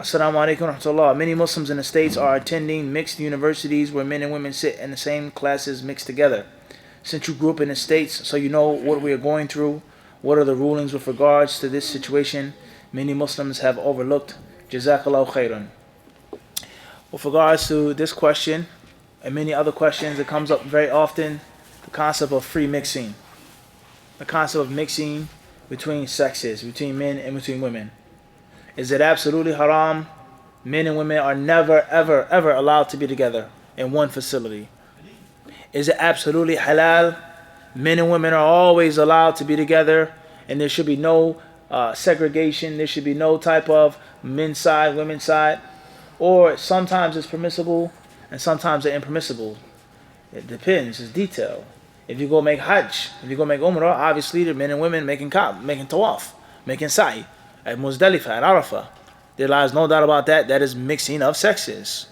Assalamu alaikum wa rahmatullah. Many Muslims in the States are attending mixed universities where men and women sit in the same classes mixed together. Since you grew up in the States, so you know what we are going through, what are the rulings with regards to this situation, many Muslims have overlooked. Jazakallahu khairan. With regards to this question and many other questions, it comes up very often, the concept of free mixing. The concept of mixing between sexes, between men and between women. Is it absolutely haram? Men and women are never, ever, ever allowed to be together in one facility. Is it absolutely halal? Men and women are always allowed to be together, and there should be no segregation. There should be no type of men's side, women's side. Or sometimes it's permissible, and sometimes it's impermissible. It depends. It's detail. If you go make hajj, if you go make umrah, obviously the men and women making tawaf, making sa'i. At Muzdalifah, at Arafah, there lies no doubt about that. That is mixing of sexes.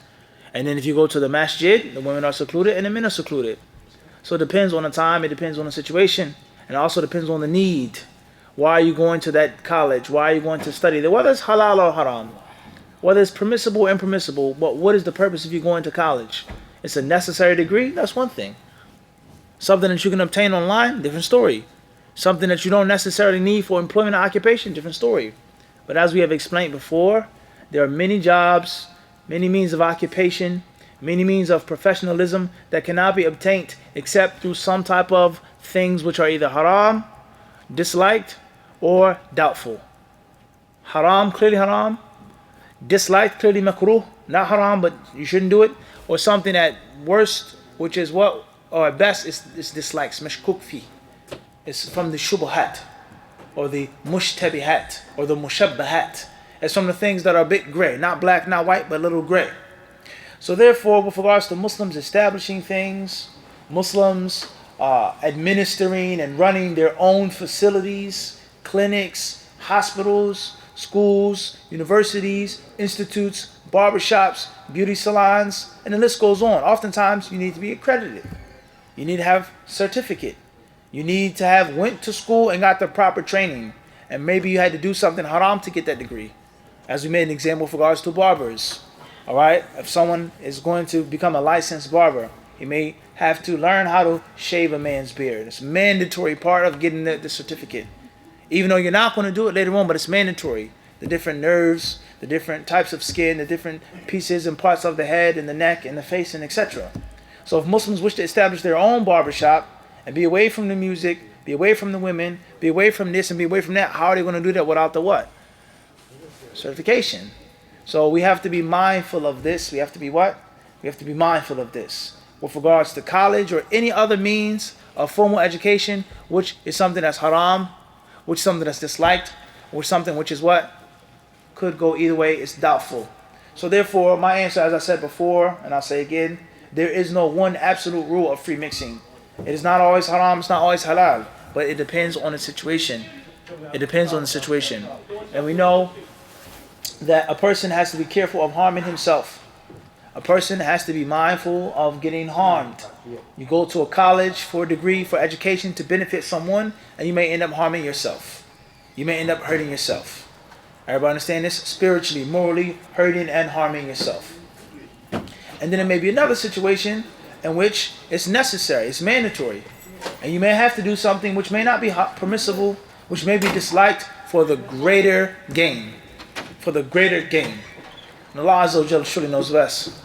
And then if you go to the masjid, the women are secluded and the men are secluded. So it depends on the time, it depends on the situation, and it also depends on the need. Why are you going to that college? Why are you going to study there? Whether it's halal or haram, whether it's permissible or impermissible, but what is the purpose of you going to college? It's a necessary degree, that's one thing. Something that you can obtain online, different story. Something that you don't necessarily need for employment or occupation, different story. But as we have explained before, there are many jobs, many means of occupation, many means of professionalism that cannot be obtained except through some type of things which are either haram, disliked, or doubtful. Haram, clearly haram. Disliked, clearly makruh. Not haram, but you shouldn't do it. Or something at worst, which is what, or at best, is dislikes, mashkuk fi. It's from the shubuhat, or the mushtabihat, or the mushabbahat. It's from the things that are a bit gray, not black, not white, but a little gray. So therefore, with regards to Muslims establishing things, Muslims administering and running their own facilities, clinics, hospitals, schools, universities, institutes, barbershops, beauty salons, and the list goes on. Oftentimes, you need to be accredited. You need to have certificate. You need to have went to school and got the proper training. And maybe you had to do something haram to get that degree. As we made an example with regards to barbers. Alright? If someone is going to become a licensed barber, he may have to learn how to shave a man's beard. It's a mandatory part of getting the certificate. Even though you're not going to do it later on, but it's mandatory. The different nerves, the different types of skin, the different pieces and parts of the head and the neck and the face and etc. So if Muslims wish to establish their own barbershop, and be away from the music, be away from the women, be away from this and be away from that. How are they going to do that without the what? Certification. So we have to be mindful of this. We have to be what? We have to be mindful of this. With regards to college or any other means of formal education, which is something that's haram, which is something that's disliked, or something which is what? Could go either way, it's doubtful. So therefore, my answer, as I said before, and I'll say again, there is no one absolute rule of free mixing. It is not always haram, it's not always halal, but it depends on the situation. It depends on the situation. And we know that a person has to be careful of harming himself. A person has to be mindful of getting harmed. You go to a college for a degree, for education to benefit someone, and you may end up harming yourself. You may end up hurting yourself. Everybody understand this? Spiritually, morally, hurting and harming yourself. And then there may be another situation in which it's necessary, it's mandatory. And you may have to do something which may not be permissible, which may be disliked for the greater gain. For the greater gain. And Allah Azza wa Jalla surely knows best.